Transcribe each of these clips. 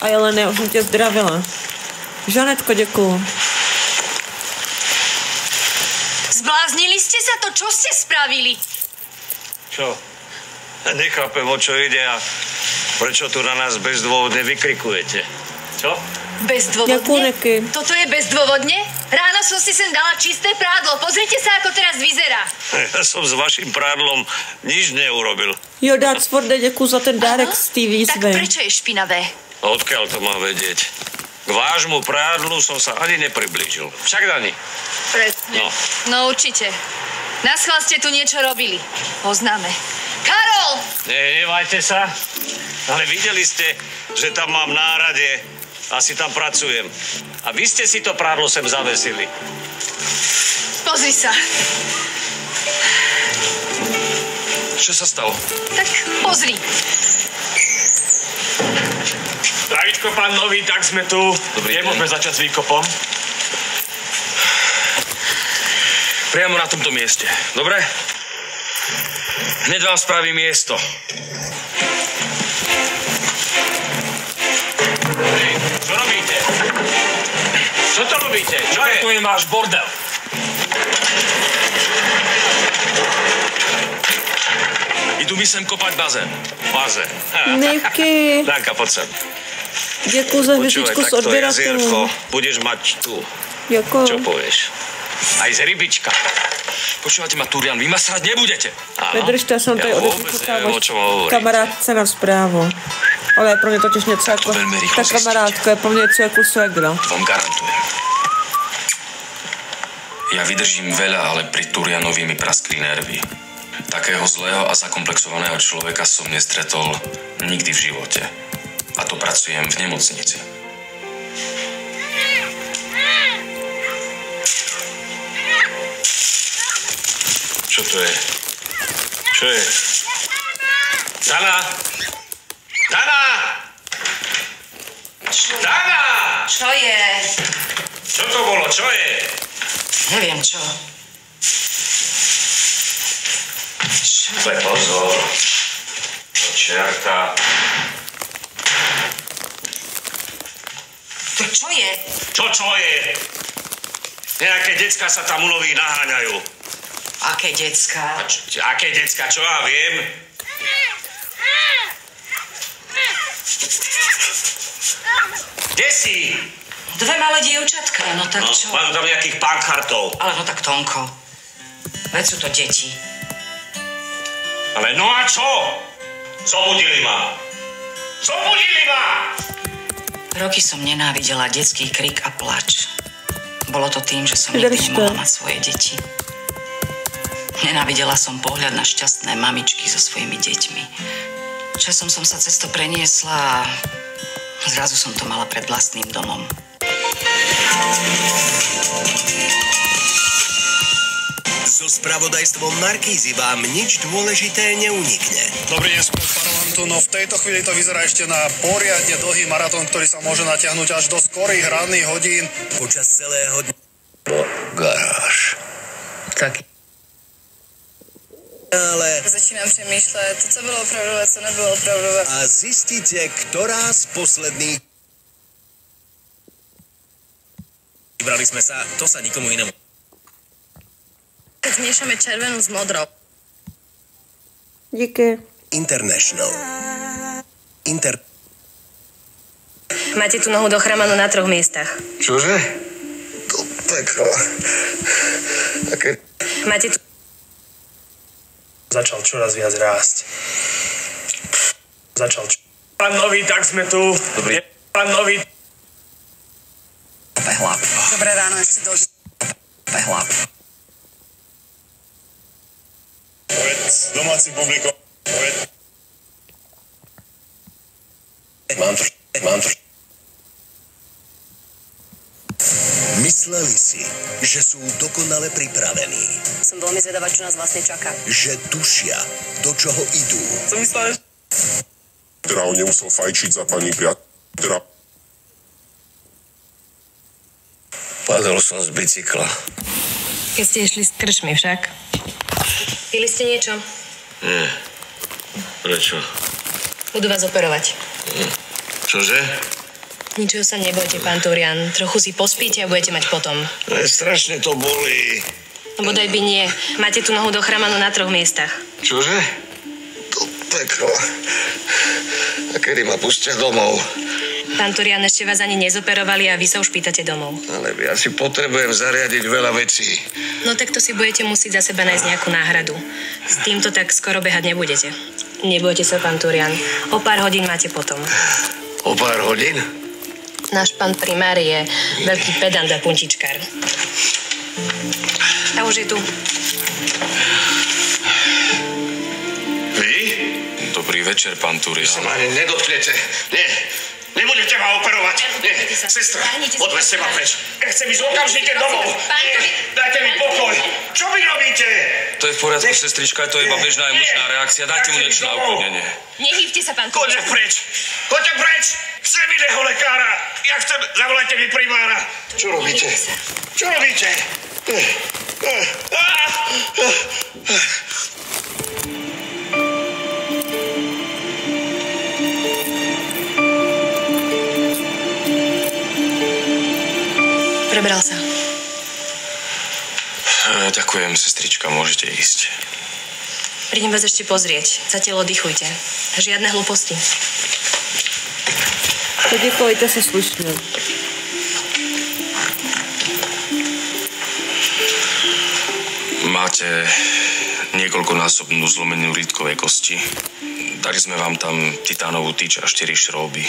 A Jelena, já už jsem tě zdravila. Žanetko, děkuju. Zbláznili ste sa to? Čo ste spravili? Čo? Nechápem, o čo ide a prečo tu na nás bezdôvodne vykrikujete. Čo? Bezdôvodne? Toto je bezdôvodne? Ráno som si sem dala čisté prádlo. Pozrite sa, ako teraz vyzerá. Ja som s vašim prádlom nič neurobil. Jo, Darksforde, děkuju za ten dárek z té výzvy. Tak prečo je špinavé? Odkiaľ to mám vedieť? K vášmu prádlu som sa ani nepriblížil. Však, Dani? Presne. No určite. Naschvál ste tu niečo robili. Poznáme. Karol! Nehnevajte sa, ale videli ste, že tam mám nárade. Asi tam pracujem. A vy ste si to prádlo sem zavesili. Pozri sa. Čo sa stalo? Tak pozri. Zdravíčko, pán Nový, tak sme tu. Dobrý deň. Môžeme začať s výkopom. Priamo na tomto mieste. Dobre? Hneď vám spravím miesto. Hej, čo robíte? Čo to robíte? Čo je? Tu je váš bordel. Idú mi sem kopať bazén. Bazén. Niky. Danka, poď sem. Děkuju za hvězdičku s odběratelů. Budeš mať tu. Děkuju. Čo povieš? Aj z rybička. Počúvate ma, Turian, vy ma srať nebudete. Vydržte, já jsem tady odešla kamarádce na zprávu. Ale je pro mě totiž něco jako... Ta kamarádka je pro mě něco jako svegra. Vám garantujem. Ja vydržím veľa, ale pri Turianovi mi praskli nervy. Takého zlého a zakomplexovaného človeka som nestretol nikdy v živote. A to pracujem v nemocnici. Čo to je? Čo je? Dana! Dana! Dana! Čo je? Čo to bolo? Čo je? Neviem čo. Daj pozor. To čerta. To čo je? Čo je? Nejaké decka sa tam u nových naháňajú. Aké decka? Aké decka? Čo ja viem? Kde si? Dve malé dievčatka, no tak čo? Majú tam nejakých pankhartov. Ale no tak Tonko. Veď sú to deti. Ale no a čo? Zobudili ma. Zobudili ma! Roky som nenávidela detský krik a plač. Bolo to tým, že som nikdy nemohla mať svoje deti. Nenávidela som pohľad na šťastné mamičky so svojimi deťmi. Časom som sa cez to preniesla a zrazu som to mala pred vlastným domom. So spravodajstvom Markízy vám nič dôležité neunikne. Dobrý deň, spolu parlamentu. No v tejto chvíli to vyzerá ešte na poriadne dlhý maratón, ktorý sa môže natiahnuť až do skorých ranných hodín. Počas celého dňa garáž. Tak. Ale... Začínám přemýšlet, co bylo opravdové, co nebylo opravdové. A zistíte, ktorá z posledných... Vybrali sme sa, to sa nikomu inému. Keď zmiešame červenú s modrou. Díky. International. Máte tu nohu dochramanú na 3 miestach. Čože? To peklo. Také... Máte tu... Začal čoraz viac rásť. Pán Nový, tak sme tu. Dobrý. Pán Nový. Dobré ráno, ešte do... Povedz domáci publiko. Mám to. Mysleli si, že sú dokonale pripravení. Som veľmi zvedavá, čo nás vlastne čaká. Že tušia, do čoho idú. Co myslíš? Teda on nemusel fajčiť za pani priateľa. Padol som z bicykla. Keď ste išli s krčmi však. Pili ste niečo? Nie. Prečo? Budú vás operovať. Čože? Ničoho sa nebojte, pán Turian. Trochu si pospíte a budete mať potom. Strašne to bolí. No bodaj by nie. Máte tú nohu dochramanú na 3 miestach. Čože? To peklo. A kedy ma pustia domov? Pán Turian, ešte vás ani nezoperovali a vy sa už pýtate domov. Ale ja si potrebujem zariadiť veľa vecí. No tak to si budete musieť za seba nájsť nejakú náhradu. S týmto tak skoro behať nebudete. Nebojte sa, pán Turian. O pár hodín máte potom. O pár hodín? Náš pán primár je veľký pedant a puntičkár. A už je tu. Vy? Dobrý večer, pán Turian. Vy sa ma ani nedotknete. Nie. Nebudete ma operovať. Nie. Sestra, odveste ma preč. Ja chcem ísť okamžite domov. Nie. Dajte mi pokoj. Čo vy robíte? To je v poriadku, sestrička, to je iba bežná emočná reakcia. Dajte mu niečo na ukludnenie. Nehýbte sa, pán Choďte Turian. preč. Choďte preč. Chcem iného lekára. Ja chcem, zavolajte mi primára. Čo robíte? Čo robíte? Prebral sa. Ďakujem, sestrička, môžete ísť. Prídem vás ešte pozrieť. Zatiaľ oddychujte. Žiadne hlúposti. Poděkujte se slušně. Máte niekoľkonásobnú zlomeninu rýdkovej kosti. Dali sme vám tam titánovú tyč a 4 šrouby.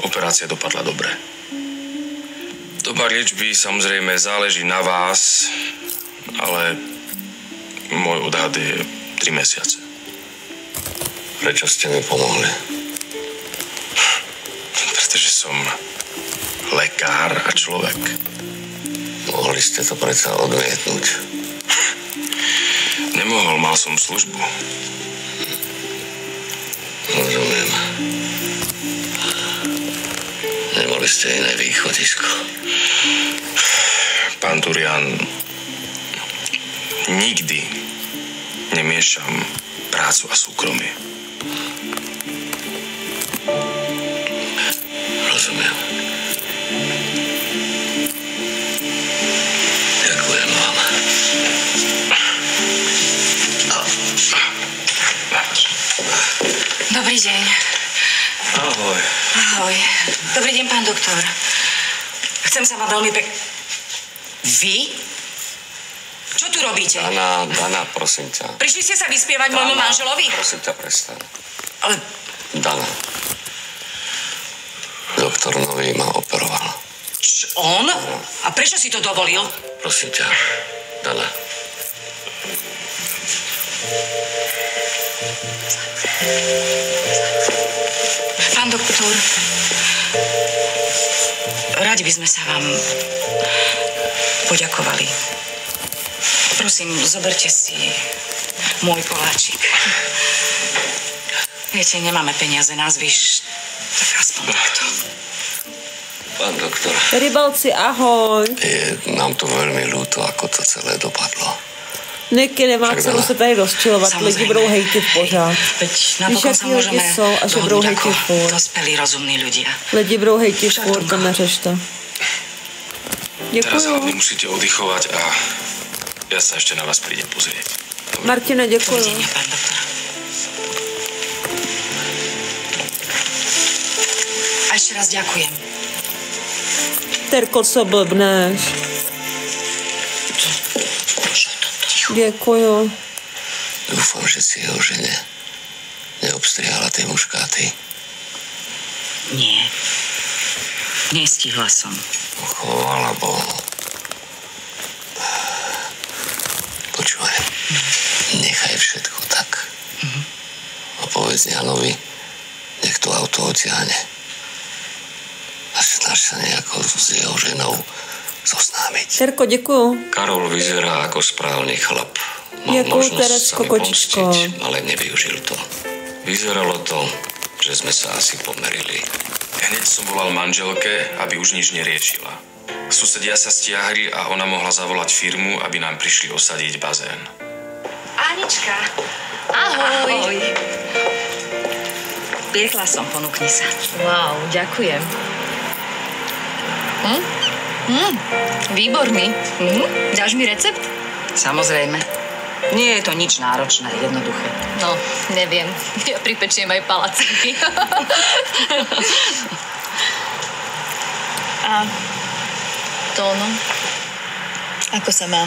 Operácia dopadla dobre. Doba liečby samozrejme záleží na vás, ale môj odhad je 3 mesiace. Prečo ste mi pomohli? Pretože som lekár a človek. Mohli ste to predsa odmietnúť. Nemohol, mal som službu. Rozumiem. Nemali ste iné východisko. Pán Turian, nikdy nemiešam prácu a súkromie. Rozumiem. Ďakujem vám. Dobrý deň. Ahoj. Ahoj. Dobrý deň, pán doktor. Chcem sa vám veľmi Vy? Čo tu robíte? Dana, prosím ťa. Prišli ste sa vyspievať môjmu manželovi? Prosím ťa, prestaň. Ale... Dana. Doktor Nový ma operoval. On? A prečo si to dovolil? Prosím ťa, Dana. Pán doktor, radi by sme sa vám poďakovali. Prosím, zoberte si môj koláčik. Viete, nemáme peniaze na zvyš, tak aspoň takto. Pán doktor. Rybalci, ahoj. Je nám to veľmi ľúto, ako to celé dopadlo. Niky, nemá cenu se tady rozčilovat, lidi budou hejtit pořád. Víš, jaký lidi jsou a že budou hejtit furt. Dospelí, rozumní ľudia. Lidi budou hejtit furt, to neřeš to. Teraz Děkuju. hlavne musíte oddychovať a ja sa ešte na vás prídem pozrieť. Martina, děkuju. Dovidenia, pán doktor. A ešte raz ďakujem. Terko, co blbneš? Děkuju. Dúfam, že si jeho žene neobstrihala tie muškáty. Nie. Nestihla som. Chvála Bohu. Počúvaj, nechaj všetko tak. A povedz Janovi, nech to auto odtiahne. A snaž sa nejako s jeho ženou zoznámiť. Terko, děkuju. Karol vyzerá ako správny chlap. Mal Děkuju, možnosť Teresko, sa mi kočičko. pomstiť, ale nevyužil to. Vyzeralo to, že sme sa asi pomerili. Hneď som volal manželke, aby už nič neriešila. Susedia sa stiahli a ona mohla zavolať firmu, aby nám prišli osadiť bazén. Anička, ahoj. Ahoj. Piekla som, ponúkni sa. Wow, ďakujem. Výborný. Dáš mi recept? Samozrejme. Nie je to nič náročné, jednoduché. No, neviem. Ja pripečiem aj palacinky. A Tóno, ako sa má?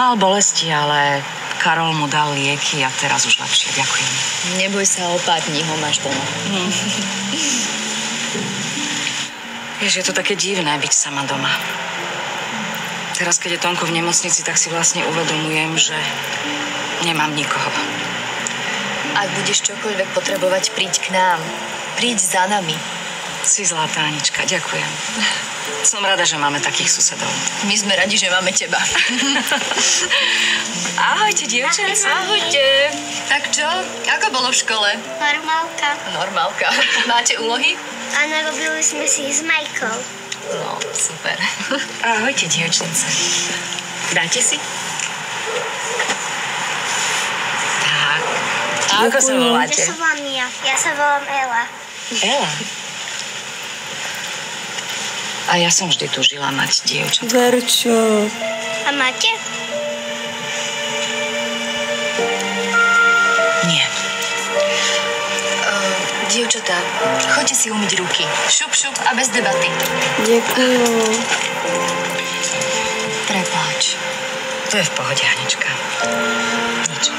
Mal bolesti, ale Karol mu dal lieky a teraz už lepšie. Ďakujem. Neboj sa, o pár dní ho máš doma. Vieš, je to také divné byť sama doma. Teraz, keď je Tonko v nemocnici, tak si vlastne uvedomujem, že nemám nikoho. Ak budeš čokoľvek potrebovať, príď k nám. Príď za nami. Si zlatá, Anička, ďakujem. Som rada, že máme takých susedov. My sme radi, že máme teba. Ahojte, dievčenci. Ahojte. Tak čo? Ako bolo v škole? Normálka. Máte úlohy? Áno, robili sme si s Majkou. No, super. Ahojte, dievčence. Dáte si? Tak. A ako sa voláte? Ja sa volám Mia. Ja sa volám Ela. Ela? A ja som vždy túžila mať dievčatko. Verčo. A máte? Nie. Dievčatá, choďte si umyť ruky. Šup, šup a bez debaty. Ďakujem. Prepáč. To je v pohode, Anička. Nič.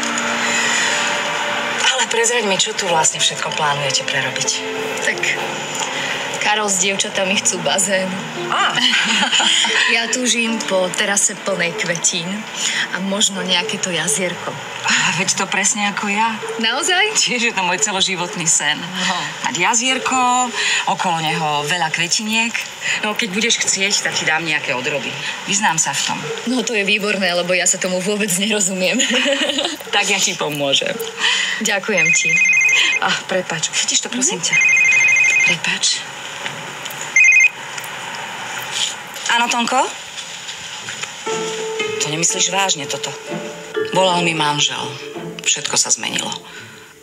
Ale prezraď mi, čo tu vlastne všetko plánujete prerobiť. Tak Karol s dievčatami chcú bazén. Ja túžim po terase plnej kvetín a možno nejaké to jazierko. Veď to presne ako ja. Naozaj? Tiež je to môj celoživotný sen. Mať jazierko, okolo neho veľa kvetiniek. No, keď budeš chcieť, tak ti dám nejaké odrody. Vyznám sa v tom. No, to je výborné, lebo ja sa tomu vôbec nerozumiem. Tak ja ti pomôžem. Ďakujem ti. Prepáč. Chytíš to, prosím ťa. Prepáč. Áno, Tonko? To nemyslíš vážne, toto? Volal mi manžel. Všetko sa zmenilo.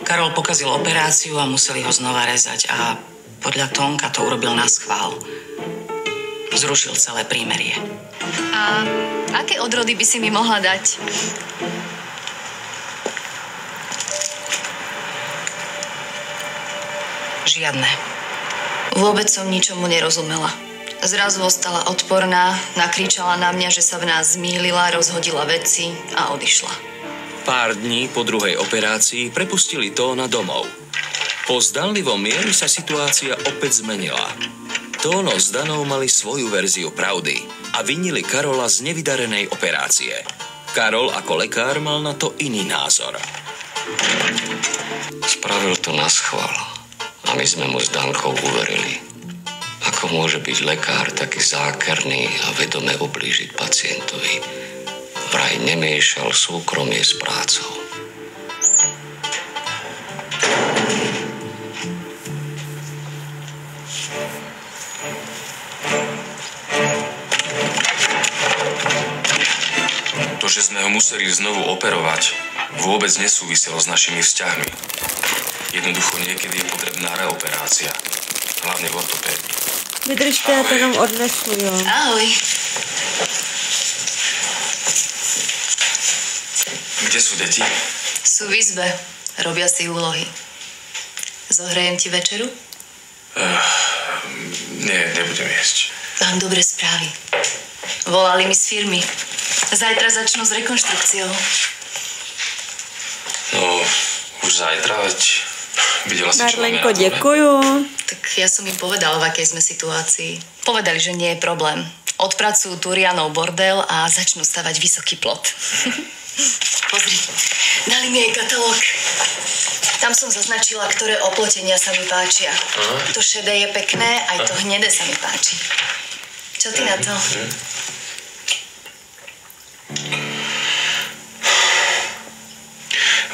Karol pokazil operáciu a museli ho znova rezať a podľa Tonka to urobil na schvál. Zrušil celé prímerie. A aké odrody by si mi mohla dať? Žiadne. Vôbec som ničomu nerozumela. Zrazu ostala odporná, nakričala na mňa, že sa v nás zmýlila, rozhodila veci a odišla. Pár dní po druhej operácii prepustili Tóna domov. Po zdanlivom mieru sa situácia opäť zmenila. Tóno s Danou mali svoju verziu pravdy a vinili Karola z nevydarenej operácie. Karol ako lekár mal na to iný názor. Spravil to na schvál a my sme mu s Dankou uverili. Ako môže byť lekár taký zákerný a vedome ublížiť pacientovi? Vraj nemiešal súkromie s prácou. To, že sme ho museli znovu operovať, vôbec nesúviselo s našimi vzťahmi. Jednoducho niekedy je potrebná reoperácia. Hlavne v ortopédii. Vydržte, já to jenom odnesu, jo. Ahoj. Kde sú deti? Sú v izbe. Robia si úlohy. Zohrejem ti večeru? Nie, nebudem jesť. Mám dobré správy. Volali mi z firmy. Zajtra začnú s rekonštrukciou. No, už zajtra, veď videla si, čo máme Marlenko, na dvore. děkuju. Tak ja som im povedala, v akej sme situácii. Povedali, že nie je problém. Odpracujú Turianov bordel a začnú stavať vysoký plot. Pozri, dali mi aj katalóg. Tam som zaznačila, ktoré oplotenia sa mi páčia. To šedé je pekné, aj to hnedé sa mi páči. Čo ty na to?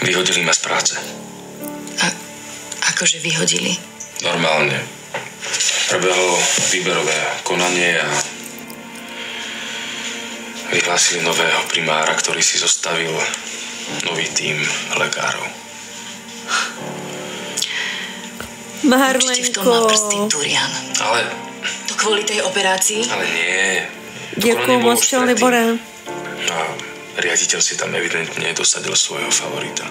Vyhodili ma z práce. Akože vyhodili? Normálne. Prebehlo výberové konanie a vyhlásili nového primára, ktorý si zostavil nový tím lekárov. Určite v tom má prsty Turian. Ale... To kvôli tej operácii? Ale nie. Ďakujem moc, Libore. A riaditeľ si tam evidentne dosadil svojho favorita.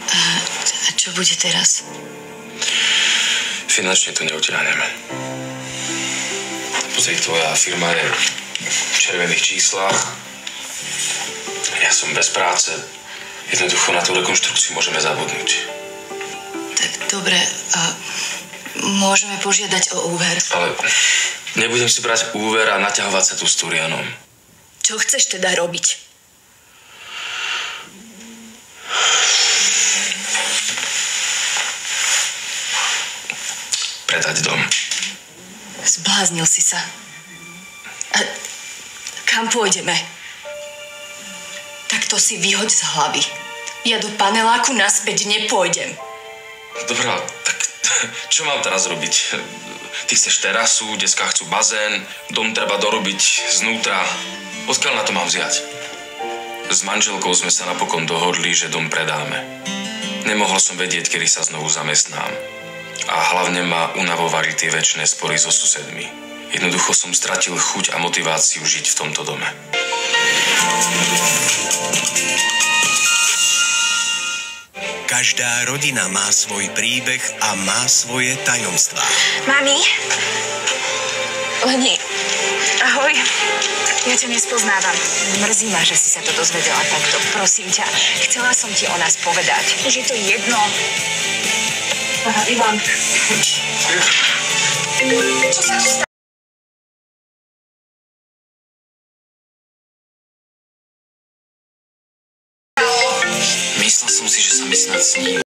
A čo bude teraz? Finančne to neutiahneme. Pozri, tvoja firma je v červených číslach. Ja som bez práce. Jednoducho na tú rekonštrukciu môžeme zabudnúť. Tak dobre, môžeme požiadať o úver. Ale nebudem si brať úver a naťahovať sa tu s Turianom. Čo chceš teda robiť? Predať dom. Zbláznil si sa. A kam pôjdeme? Tak to si vyhoď z hlavy. Ja do paneláku naspäť nepôjdem. Dobrá, tak čo mám teraz robiť? Ty chceš terasu, decká chcú bazén, dom treba dorobiť znútra. Odkiaľ na to mám vziať? S manželkou sme sa napokon dohodli, že dom predáme. Nemohol som vedieť, kedy sa znovu zamestnám. A hlavne ma unavovali tie večné spory so susedmi. Jednoducho som stratil chuť a motiváciu žiť v tomto dome. Každá rodina má svoj príbeh a má svoje tajomstvá. Mami? Leni, ahoj. Ja ťa nespoznávam. Mrzí ma, že si sa to dozvedela takto. Prosím ťa, chcela som ti o nás povedať. Už je to jedno. Aha, Ivan. Čo sa tu stalo? Myslel som si, že sa mi snad sníva.